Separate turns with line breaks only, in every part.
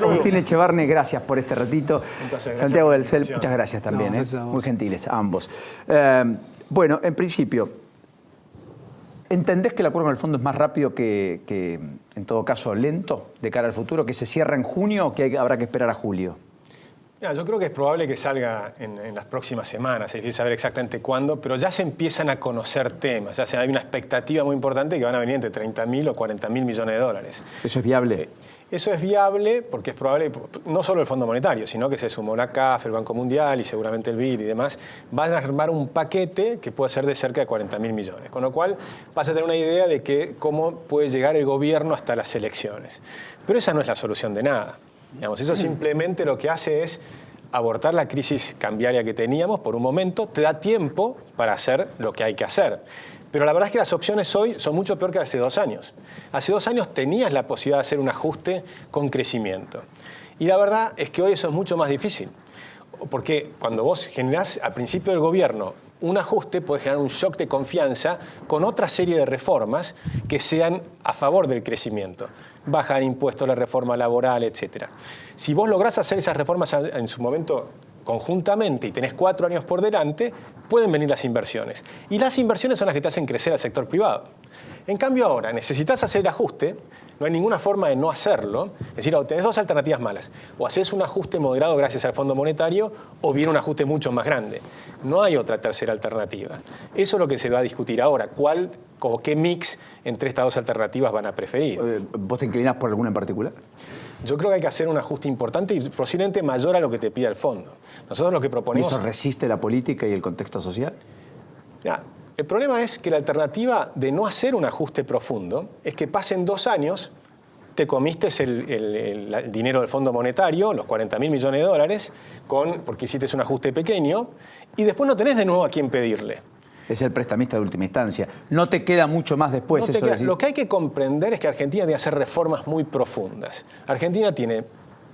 Agustín Echevarne, gracias por este ratito. Santiago del CEL, muchas gracias también, muy gentiles a ambos. Bueno, en principio, ¿entendés que el acuerdo con el fondo es más rápido que, en todo caso, lento de cara al futuro, que se cierra en junio o que habrá que esperar a julio?
Yo creo que es probable que salga en las próximas semanas, es difícil saber exactamente cuándo, pero ya se empiezan a conocer temas, ya hay una expectativa muy importante que van a venir entre 30.000 o 40.000 millones de dólares.
¿Eso es viable?
Eso es viable porque es probable, no solo el Fondo Monetario, sino que se sumó la CAF, el Banco Mundial y seguramente el BID y demás, van a armar un paquete que puede ser de cerca de 40.000 millones, con lo cual vas a tener una idea de cómo puede llegar el gobierno hasta las elecciones. Pero esa no es la solución de nada. Digamos, eso simplemente lo que hace es abortar la crisis cambiaria que teníamos por un momento, te da tiempo para hacer lo que hay que hacer. Pero la verdad es que las opciones hoy son mucho peor que hace 2 años. Hace 2 años tenías la posibilidad de hacer un ajuste con crecimiento. Y la verdad es que hoy eso es mucho más difícil. Porque cuando vos generás al principio del gobierno un ajuste, puede generar un shock de confianza con otra serie de reformas que sean a favor del crecimiento. Bajar impuestos, la reforma laboral, etc. Si vos lográs hacer esas reformas en su momento conjuntamente y tenés 4 años por delante, pueden venir las inversiones. Y las inversiones son las que te hacen crecer al sector privado. En cambio ahora, necesitas hacer el ajuste, no hay ninguna forma de no hacerlo. Es decir, tenés 2 alternativas malas. O haces un ajuste moderado gracias al Fondo Monetario, o viene un ajuste mucho más grande. No hay otra tercera alternativa. Eso es lo que se va a discutir ahora. ¿Qué mix entre estas 2 alternativas van a preferir?
¿Vos te inclinás por alguna en particular?
Yo creo que hay que hacer un ajuste importante y posiblemente mayor a lo que te pide el fondo. Nosotros lo que proponemos...
¿Y eso resiste la política y el contexto social?
El problema es que la alternativa de no hacer un ajuste profundo es que pasen 2 años, te comiste el dinero del Fondo Monetario, los 40.000 millones de dólares, porque hiciste un ajuste pequeño, y después no tenés de nuevo a quién pedirle.
Es el prestamista de última instancia. No te queda mucho más después.
Lo que hay que comprender es que Argentina tiene que hacer reformas muy profundas. Argentina tiene,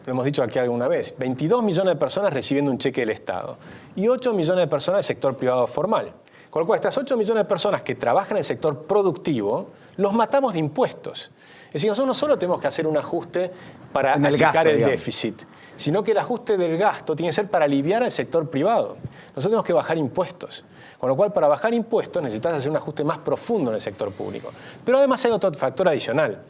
lo hemos dicho aquí alguna vez, 22 millones de personas recibiendo un cheque del Estado y 8 millones de personas del sector privado formal. Con lo cual, estas 8 millones de personas que trabajan en el sector productivo, los matamos de impuestos. Es decir, nosotros no solo tenemos que hacer un ajuste para achicar el déficit, sino que el ajuste del gasto tiene que ser para aliviar al sector privado. Nosotros tenemos que bajar impuestos. Con lo cual, para bajar impuestos necesitas hacer un ajuste más profundo en el sector público. Pero además hay otro factor adicional.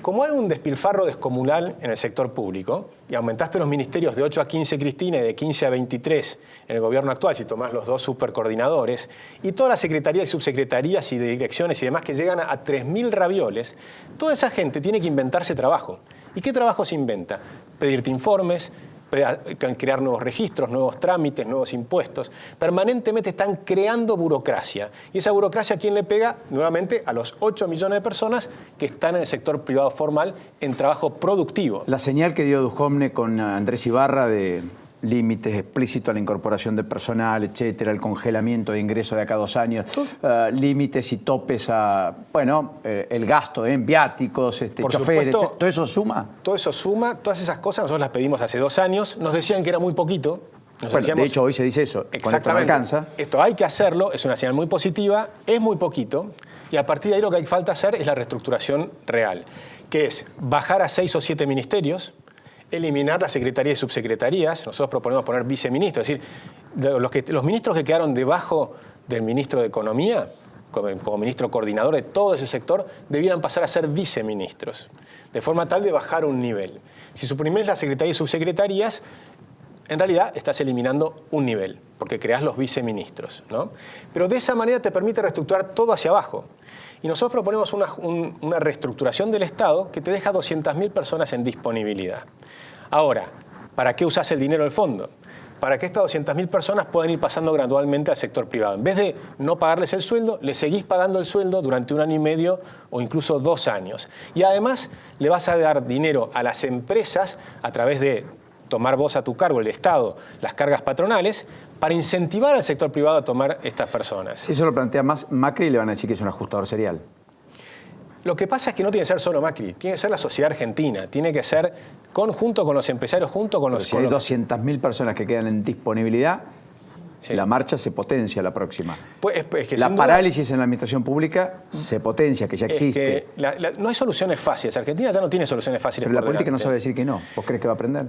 Como hay un despilfarro descomunal en el sector público, y aumentaste los ministerios de 8 a 15, Cristina, y de 15 a 23 en el gobierno actual, si tomás los 2 supercoordinadores, y todas las secretarías y subsecretarías y de direcciones y demás que llegan a 3.000 ravioles, toda esa gente tiene que inventarse trabajo. ¿Y qué trabajo se inventa? Pedirte informes, crear nuevos registros, nuevos trámites, nuevos impuestos. Permanentemente están creando burocracia. Y esa burocracia, ¿a quién le pega? Nuevamente a los 8 millones de personas que están en el sector privado formal en trabajo productivo.
La señal que dio Duhovne con Andrés Ibarra de límites explícitos a la incorporación de personal, etcétera, el congelamiento de ingresos de acá a 2 años, límites y topes a, el gasto en viáticos, choferes, ¿todo eso suma?
Todo eso suma, todas esas cosas nosotros las pedimos hace 2 años, nos decían que era muy poquito.
De hecho, hoy se dice eso, con esto no alcanza.
Esto hay que hacerlo, es una señal muy positiva, es muy poquito, y a partir de ahí lo que hay falta hacer es la reestructuración real, que es bajar a 6 o 7 ministerios, eliminar las secretarías y subsecretarías. Nosotros proponemos poner viceministros, es decir, los ministros que quedaron debajo del ministro de Economía, como ministro coordinador de todo ese sector, debieran pasar a ser viceministros, de forma tal de bajar un nivel. Si suprimís las secretarías y subsecretarías, en realidad estás eliminando un nivel, porque creás los viceministros, ¿no? Pero de esa manera te permite reestructurar todo hacia abajo. Y nosotros proponemos una reestructuración del Estado que te deja 200.000 personas en disponibilidad. Ahora, ¿para qué usás el dinero del fondo? Para que estas 200.000 personas puedan ir pasando gradualmente al sector privado. En vez de no pagarles el sueldo, les seguís pagando el sueldo durante 1 año y medio o incluso 2 años. Y además le vas a dar dinero a las empresas a través de tomar vos a tu cargo, el Estado, las cargas patronales, para incentivar al sector privado a tomar estas personas.
Si eso lo plantea más Macri, le van a decir que es un ajustador serial.
Lo que pasa es que no tiene que ser solo Macri, tiene que ser la sociedad argentina, tiene que ser junto con los empresarios, junto con los...
Si hay 200.000 personas que quedan en disponibilidad,
Sí.
La marcha se potencia la próxima.
Pues, es que
la
sin duda,
parálisis en la administración pública se potencia, que ya existe.
es que no hay soluciones fáciles. Argentina ya no tiene soluciones fáciles.
Pero la
por
política no
delante.
sabe decir que no. ¿Vos crees que va a aprender?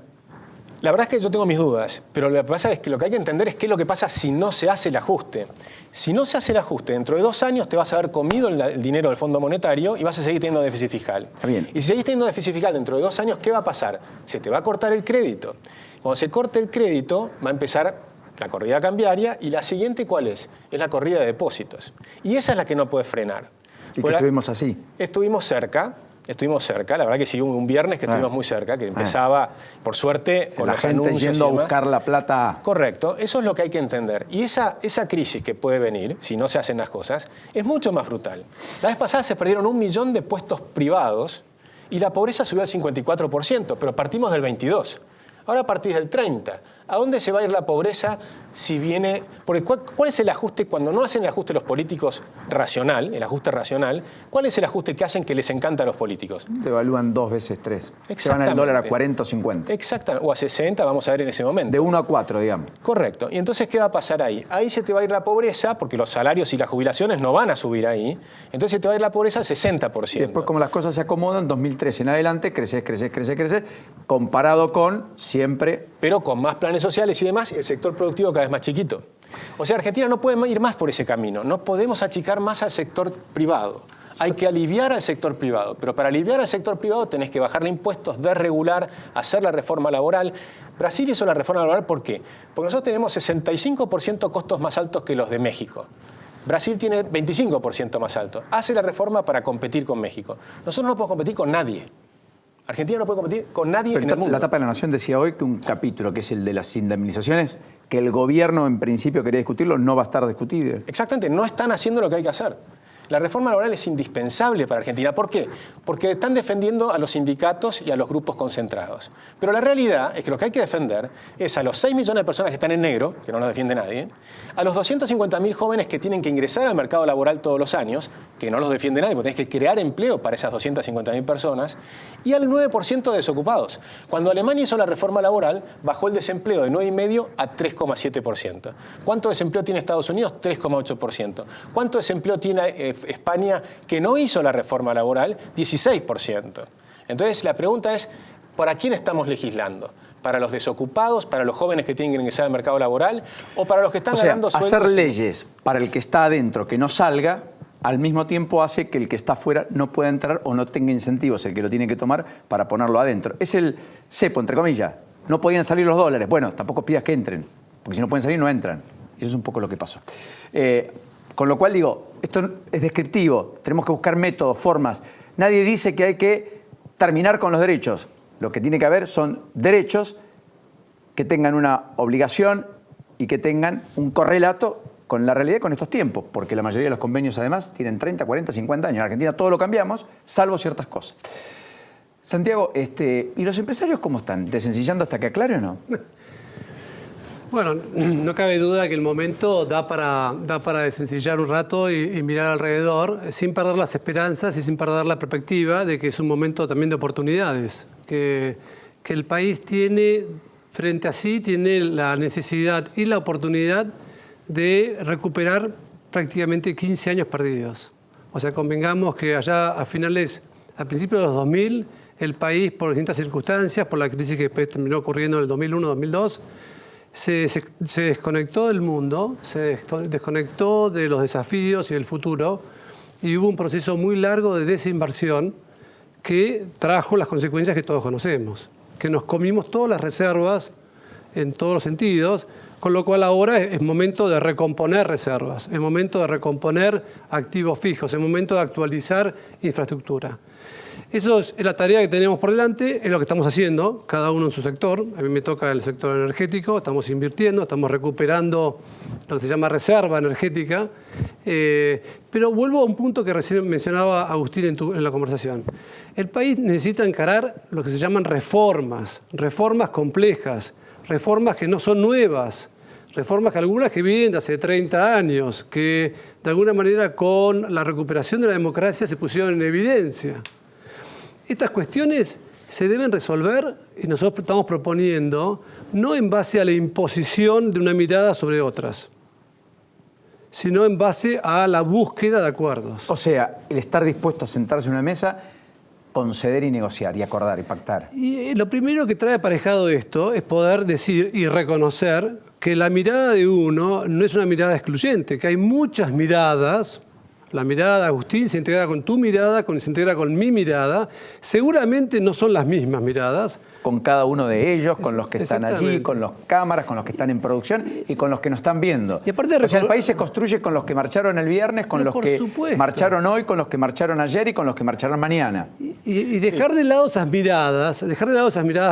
La verdad es que yo tengo mis dudas, pero lo que pasa es que lo que hay que entender es qué es lo que pasa si no se hace el ajuste. Si no se hace el ajuste, dentro de 2 años te vas a haber comido el dinero del Fondo Monetario y vas a seguir teniendo déficit fiscal.
Está bien.
Y si seguís teniendo déficit fiscal dentro de 2 años, ¿qué va a pasar? Se te va a cortar el crédito. Cuando se corte el crédito, va a empezar la corrida cambiaria y la siguiente, ¿cuál es? Es la corrida de depósitos. Y esa es la que no puedes frenar.
Y que estuvimos así.
Estuvimos cerca, la verdad que sí, un viernes que estuvimos muy cerca, que empezaba, por suerte, con
la
los
gente
anuncios
yendo
y
a
demás.
buscar la plata.
Correcto, eso es lo que hay que entender. Y esa crisis que puede venir, si no se hacen las cosas, es mucho más brutal. La vez pasada se perdieron 1 millón de puestos privados y la pobreza subió al 54%, pero partimos del 22%. Ahora partís del 30%. ¿A dónde se va a ir la pobreza si viene...? Porque ¿cuál es el ajuste cuando no hacen el ajuste los políticos racional, el ajuste racional? ¿Cuál es el ajuste que hacen que les encanta a los políticos?
Devalúan 2 veces 3. Se van
Exactamente.
el dólar a 40 o 50.
Exactamente, o a 60, vamos a ver en ese momento.
De 1 a 4, digamos.
Correcto. Y entonces, ¿qué va a pasar ahí? Ahí se te va a ir la pobreza, porque los salarios y las jubilaciones no van a subir ahí. Entonces se te va a ir la pobreza al 60%.
Y después, como las cosas se acomodan, 2013 en adelante, creces, comparado con siempre...
Pero con más planes sociales y demás, el sector productivo cada vez más chiquito. O sea, Argentina no puede ir más por ese camino. No podemos achicar más al sector privado. Hay que aliviar al sector privado. Pero para aliviar al sector privado tenés que bajarle impuestos, desregular, hacer la reforma laboral. Brasil hizo la reforma laboral, ¿por qué? Porque nosotros tenemos 65% costos más altos que los de México. Brasil tiene 25% más alto. Hace la reforma para competir con México. Nosotros no podemos competir con nadie. Argentina no puede competir con nadie en el mundo.
La tapa de la Nación decía hoy que un capítulo, que es el de las indemnizaciones, que el gobierno en principio quería discutirlo, no va a estar discutido.
Exactamente, no están haciendo lo que hay que hacer. La reforma laboral es indispensable para Argentina. ¿Por qué? Porque están defendiendo a los sindicatos y a los grupos concentrados. Pero la realidad es que lo que hay que defender es a los 6 millones de personas que están en negro, que no los defiende nadie, a los 250.000 jóvenes que tienen que ingresar al mercado laboral todos los años, que no los defiende nadie, porque tenés que crear empleo para esas 250.000 personas, y al 9% de desocupados. Cuando Alemania hizo la reforma laboral, bajó el desempleo de 9,5% a 3,7%. ¿Cuánto desempleo tiene Estados Unidos? 3,8%. ¿Cuánto desempleo tiene España, que no hizo la reforma laboral? 16%. Entonces, la pregunta es, ¿para quién estamos legislando? ¿Para los desocupados, para los jóvenes que tienen que ingresar al mercado laboral o para los que están ganando sueldos?
Hacer leyes para el que está adentro que no salga, al mismo tiempo hace que el que está afuera no pueda entrar o no tenga incentivos, el que lo tiene que tomar, para ponerlo adentro. Es el cepo, entre comillas. No podían salir los dólares. Bueno, tampoco pidas que entren, porque si no pueden salir, no entran. Y eso es un poco lo que pasó. Con lo cual digo, esto es descriptivo, tenemos que buscar métodos, formas. Nadie dice que hay que terminar con los derechos. Lo que tiene que haber son derechos que tengan una obligación y que tengan un correlato con la realidad con estos tiempos, porque la mayoría de los convenios además tienen 30, 40, 50 años. En Argentina todo lo cambiamos, salvo ciertas cosas. Santiago, ¿y los empresarios cómo están? ¿Desencillando hasta que aclare o no?
Bueno, no cabe duda que el momento da para desencillar un rato y mirar alrededor, sin perder las esperanzas y sin perder la perspectiva de que es un momento también de oportunidades, que el país tiene frente a sí, tiene la necesidad y la oportunidad de recuperar prácticamente 15 años perdidos. O sea, convengamos que allá a principios de los 2000, el país, por distintas circunstancias, por la crisis que después terminó ocurriendo en el 2001-2002, se desconectó del mundo, se desconectó de los desafíos y del futuro, y hubo un proceso muy largo de desinversión que trajo las consecuencias que todos conocemos, que nos comimos todas las reservas en todos los sentidos, con lo cual ahora es momento de recomponer reservas, es momento de recomponer activos fijos, es momento de actualizar infraestructura. Eso es la tarea que tenemos por delante, es lo que estamos haciendo, cada uno en su sector. A mí me toca el sector energético, estamos invirtiendo, estamos recuperando lo que se llama reserva energética. Pero vuelvo a un punto que recién mencionaba Agustín en la conversación. El país necesita encarar lo que se llaman reformas complejas, reformas que no son nuevas, reformas que algunas que vienen de hace 30 años, que de alguna manera con la recuperación de la democracia se pusieron en evidencia. Estas cuestiones se deben resolver, y nosotros estamos proponiendo, no en base a la imposición de una mirada sobre otras, sino en base a la búsqueda de acuerdos.
O sea, el estar dispuesto a sentarse en una mesa, conceder y negociar y acordar y pactar.
Y lo primero que trae aparejado esto es poder decir y reconocer que la mirada de uno no es una mirada excluyente, que hay muchas miradas. La mirada de Agustín se integra con tu mirada, se integra con mi mirada. Seguramente no son las mismas miradas.
Con cada uno de ellos, con los que están allí, con las cámaras, con los que están en producción y con los que nos están viendo.
Y aparte
o sea, el país se construye con los que marcharon el viernes, con los que marcharon hoy, con los que marcharon ayer y con los que marcharán mañana.
Y dejar de lado esas miradas,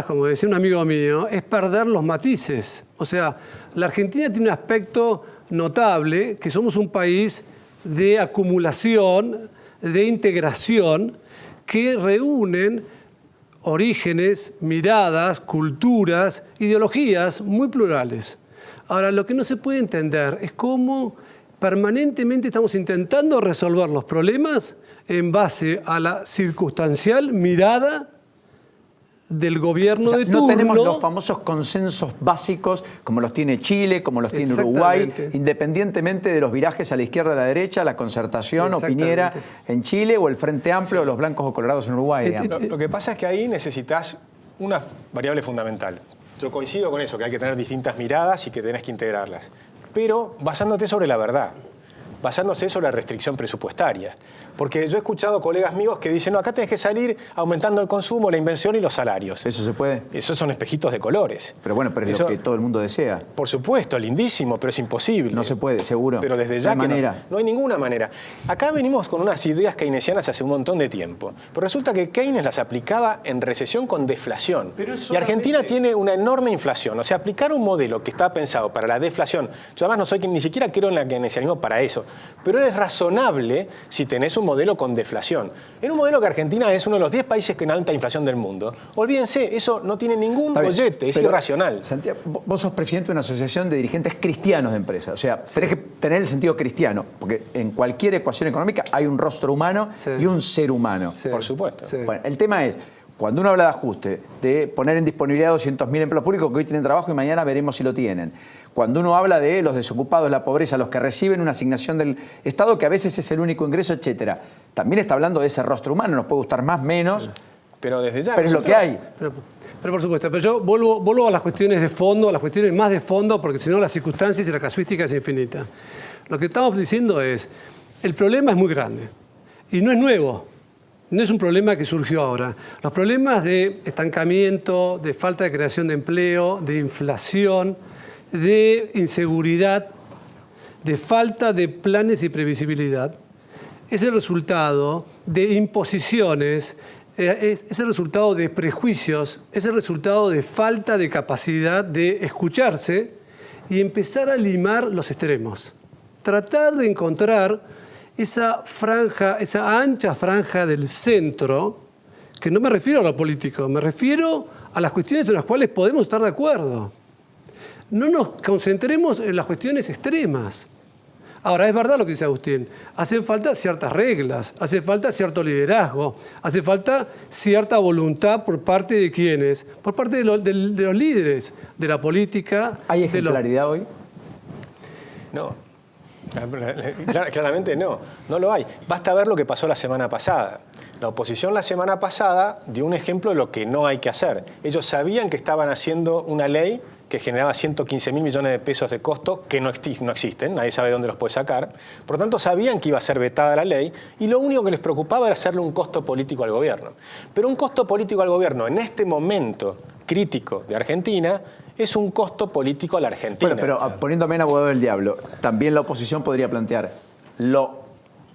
como decía un amigo mío, es perder los matices. O sea, la Argentina tiene un aspecto notable, que somos un país de acumulación, de integración, que reúnen orígenes, miradas, culturas, ideologías muy plurales. Ahora, lo que no se puede entender es cómo permanentemente estamos intentando resolver los problemas en base a la circunstancial mirada del gobierno de turno.
No tenemos los famosos consensos básicos como los tiene Chile, como los tiene Uruguay, independientemente de los virajes a la izquierda o a la derecha, la Concertación o Piñera en Chile o el Frente Amplio o los blancos o colorados en Uruguay.
Lo que pasa es que ahí necesitas una variable fundamental. Yo coincido con eso, que hay que tener distintas miradas y que tenés que integrarlas. Pero basándote sobre la verdad, basándose sobre la restricción presupuestaria. Porque yo he escuchado colegas míos que dicen, no, acá tenés que salir aumentando el consumo, la inversión y los salarios.
¿Eso se puede?
Esos son espejitos de colores.
Pero bueno, pero es lo que todo el mundo desea.
Por supuesto, lindísimo, pero es imposible.
No se puede, seguro.
Pero desde ya no hay ninguna manera. Acá venimos con unas ideas keynesianas hace un montón de tiempo. Pero resulta que Keynes las aplicaba en recesión con deflación. Y Argentina tiene una enorme inflación. O sea, aplicar un modelo que está pensado para la deflación. Yo además no soy ni siquiera creo en el keynesianismo para eso. Pero es razonable si tenés un modelo con deflación. En un modelo que Argentina es uno de los 10 países con alta inflación del mundo, olvídense, eso no tiene ningún bollete, es irracional.
Santiago, vos sos presidente de una asociación de dirigentes cristianos de empresas. O sea, tenés que tener el sentido cristiano, porque en cualquier ecuación económica hay un rostro humano y un ser humano.
Por supuesto.
Bueno, el tema es, cuando uno habla de ajuste, de poner en disponibilidad 200.000 empleos públicos que hoy tienen trabajo y mañana veremos si lo tienen. Cuando uno habla de los desocupados, la pobreza, los que reciben una asignación del Estado, que a veces es el único ingreso, etcétera. También está hablando de ese rostro humano, nos puede gustar más, menos,
pero desde ya.
Pero es lo que hay.
Pero por supuesto, pero yo vuelvo a las cuestiones de fondo, a las cuestiones más de fondo, porque si no las circunstancias y la casuística es infinita. Lo que estamos diciendo es, el problema es muy grande y no es nuevo. No es un problema que surgió ahora. Los problemas de estancamiento, de falta de creación de empleo, de inflación, de inseguridad, de falta de planes y previsibilidad, es el resultado de imposiciones, es el resultado de prejuicios, es el resultado de falta de capacidad de escucharse y empezar a limar los extremos. Tratar de encontrar esa franja, esa ancha franja del centro, que no me refiero a lo político, me refiero a las cuestiones en las cuales podemos estar de acuerdo. No nos concentremos en las cuestiones extremas. Ahora, es verdad lo que dice Agustín, hacen falta ciertas reglas, hace falta cierto liderazgo, hace falta cierta voluntad por parte de quienes, por parte de los líderes de la política.
¿Hay ejemplaridad hoy?
No. Claramente no lo hay. Basta ver lo que pasó la semana pasada. La oposición la semana pasada dio un ejemplo de lo que no hay que hacer. Ellos sabían que estaban haciendo una ley que generaba 115.000 millones de pesos de costo que no existen, nadie sabe dónde los puede sacar. Por lo tanto, sabían que iba a ser vetada la ley y lo único que les preocupaba era hacerle un costo político al gobierno. Pero un costo político al gobierno en este momento crítico de Argentina es un costo político a la Argentina.
Bueno, pero poniéndome en abogado del diablo, también la oposición podría plantear lo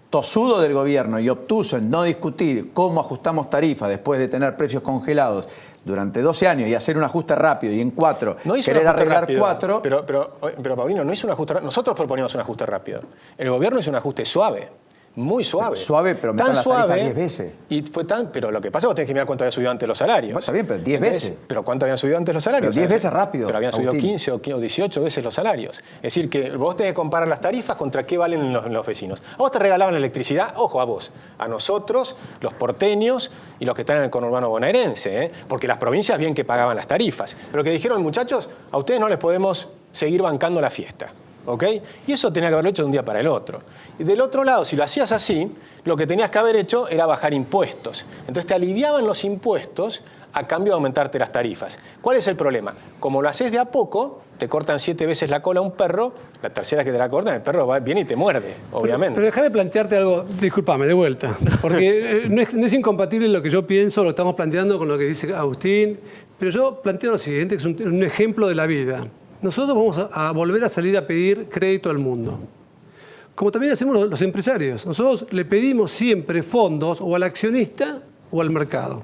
tosudo del gobierno y obtuso en no discutir cómo ajustamos tarifas después de tener precios congelados durante 12 años y hacer un ajuste rápido y en 4 querer arreglar rápido, 4...
Pero Paulino, no hizo un ajuste rápido. Nosotros proponíamos un ajuste rápido. El gobierno hizo un ajuste suave. muy suave.
Suave, pero
tan
aumentan las tarifas
suave
10 veces.
Y fue tan, pero lo que pasa es que vos tenés que mirar cuánto habían subido antes los salarios.
Bueno, está bien, pero 10
Entonces,
veces.
Pero ¿cuánto habían subido antes los salarios?
Pero 10 veces rápido,
Pero habían subido
Agustín.
15 o 18 veces los salarios. Es decir, que vos tenés que comparar las tarifas contra qué valen los vecinos. A vos te regalaban la electricidad, ojo a vos, a nosotros, los porteños y los que están en el conurbano bonaerense, ¿eh? Porque las provincias bien que pagaban las tarifas. Pero que dijeron, muchachos, a ustedes no les podemos seguir bancando la fiesta. ¿Ok? Y eso tenía que haberlo hecho de un día para el otro. Y del otro lado, si lo hacías así, lo que tenías que haber hecho era bajar impuestos. Entonces te aliviaban los impuestos a cambio de aumentarte las tarifas. ¿Cuál es el problema? Como lo haces de a poco, te cortan 7 veces la cola a un perro, la tercera que te la cortan, el perro viene y te muerde, obviamente.
Pero déjame plantearte algo, discúlpame, de vuelta, porque no es incompatible lo que yo pienso, lo que estamos planteando con lo que dice Agustín, pero yo planteo lo siguiente, que es un ejemplo de la vida. Nosotros vamos a volver a salir a pedir crédito al mundo. Como también hacemos los empresarios. Nosotros le pedimos siempre fondos o al accionista o al mercado.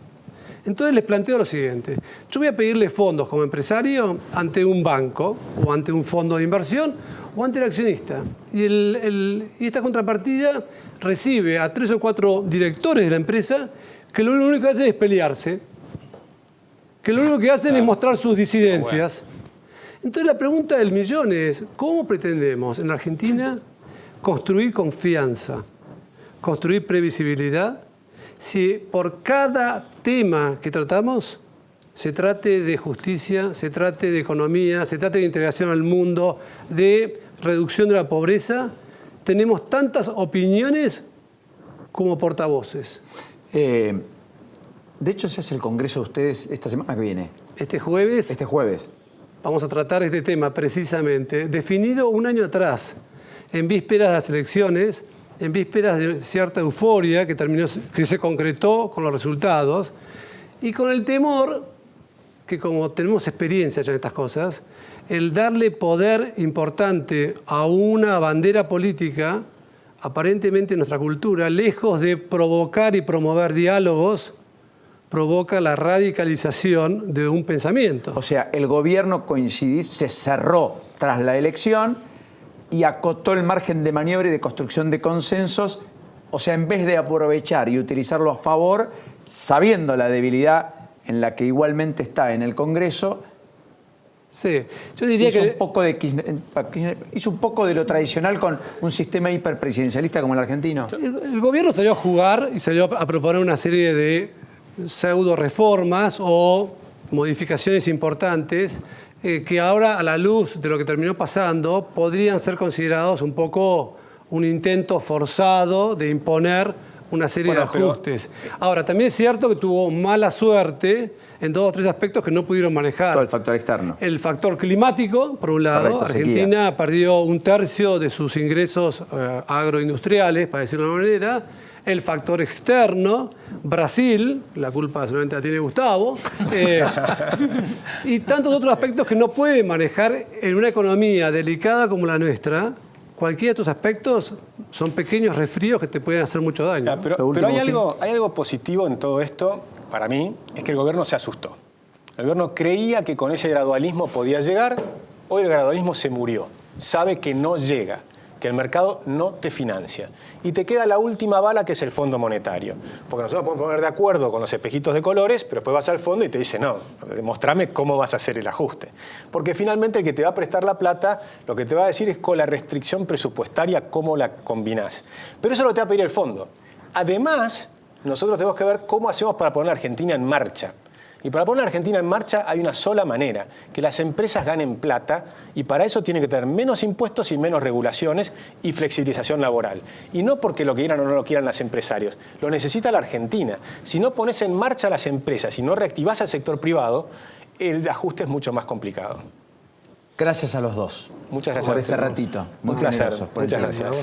Entonces les planteo lo siguiente. Yo voy a pedirle fondos como empresario ante un banco o ante un fondo de inversión o ante el accionista. Y esta contrapartida recibe a 3 o 4 directores de la empresa que lo único que hacen es pelearse. Que lo único que hacen es mostrar sus disidencias. Entonces la pregunta del millón es, ¿cómo pretendemos en la Argentina construir confianza, construir previsibilidad, si por cada tema que tratamos se trate de justicia, se trate de economía, se trate de integración al mundo, de reducción de la pobreza, tenemos tantas opiniones como portavoces?
De hecho, ese es el congreso de ustedes esta semana que viene.
Este jueves vamos a tratar este tema precisamente, definido un año atrás, en vísperas de las elecciones, en vísperas de cierta euforia que se concretó con los resultados, y con el temor que, como tenemos experiencia ya en estas cosas, el darle poder importante a una bandera política, aparentemente en nuestra cultura, lejos de provocar y promover diálogos, provoca la radicalización de un pensamiento.
O sea, el gobierno se cerró tras la elección y acotó el margen de maniobra y de construcción de consensos. O sea, en vez de aprovechar y utilizarlo a favor, sabiendo la debilidad en la que igualmente está en el Congreso,
sí, yo diría
hizo
que
hizo un poco de lo tradicional con un sistema hiperpresidencialista como el argentino.
El gobierno salió a jugar y salió a proponer una serie de pseudo reformas o modificaciones importantes que ahora, a la luz de lo que terminó pasando, podrían ser considerados un poco un intento forzado de imponer una serie de ajustes. Ahora, también es cierto que tuvo mala suerte en 2 o 3 aspectos que no pudieron manejar.
Todo el factor externo.
El factor climático, por un lado.
Correcto,
Argentina
sequía.
perdió 1/3 de sus ingresos agroindustriales, para decirlo de una manera. El factor externo, Brasil, la culpa solamente la tiene Gustavo, y tantos otros aspectos que no puede manejar en una economía delicada como la nuestra. Cualquiera de estos aspectos son pequeños resfríos que te pueden hacer mucho daño.
Ya, pero hay algo positivo en todo esto, para mí, es que el gobierno se asustó. El gobierno creía que con ese gradualismo podía llegar, hoy el gradualismo se murió. Sabe que no llega, que el mercado no te financia. Y te queda la última bala, que es el Fondo Monetario. Porque nosotros podemos poner de acuerdo con los espejitos de colores, pero después vas al fondo y te dice, no, demostrame cómo vas a hacer el ajuste. Porque finalmente el que te va a prestar la plata, lo que te va a decir es con la restricción presupuestaria, cómo la combinás. Pero eso lo te va a pedir el fondo. Además, nosotros tenemos que ver cómo hacemos para poner a Argentina en marcha. Y para poner a Argentina en marcha hay una sola manera, que las empresas ganen plata, y para eso tienen que tener menos impuestos y menos regulaciones y flexibilización laboral. Y no porque lo quieran o no lo quieran los empresarios, lo necesita la Argentina. Si no pones en marcha las empresas y no reactivás al sector privado, el ajuste es mucho más complicado.
Gracias a los dos.
Muchas gracias
por ese ratito. Muy
Un placer.
generosos por el
Muchas
tiempo.
gracias.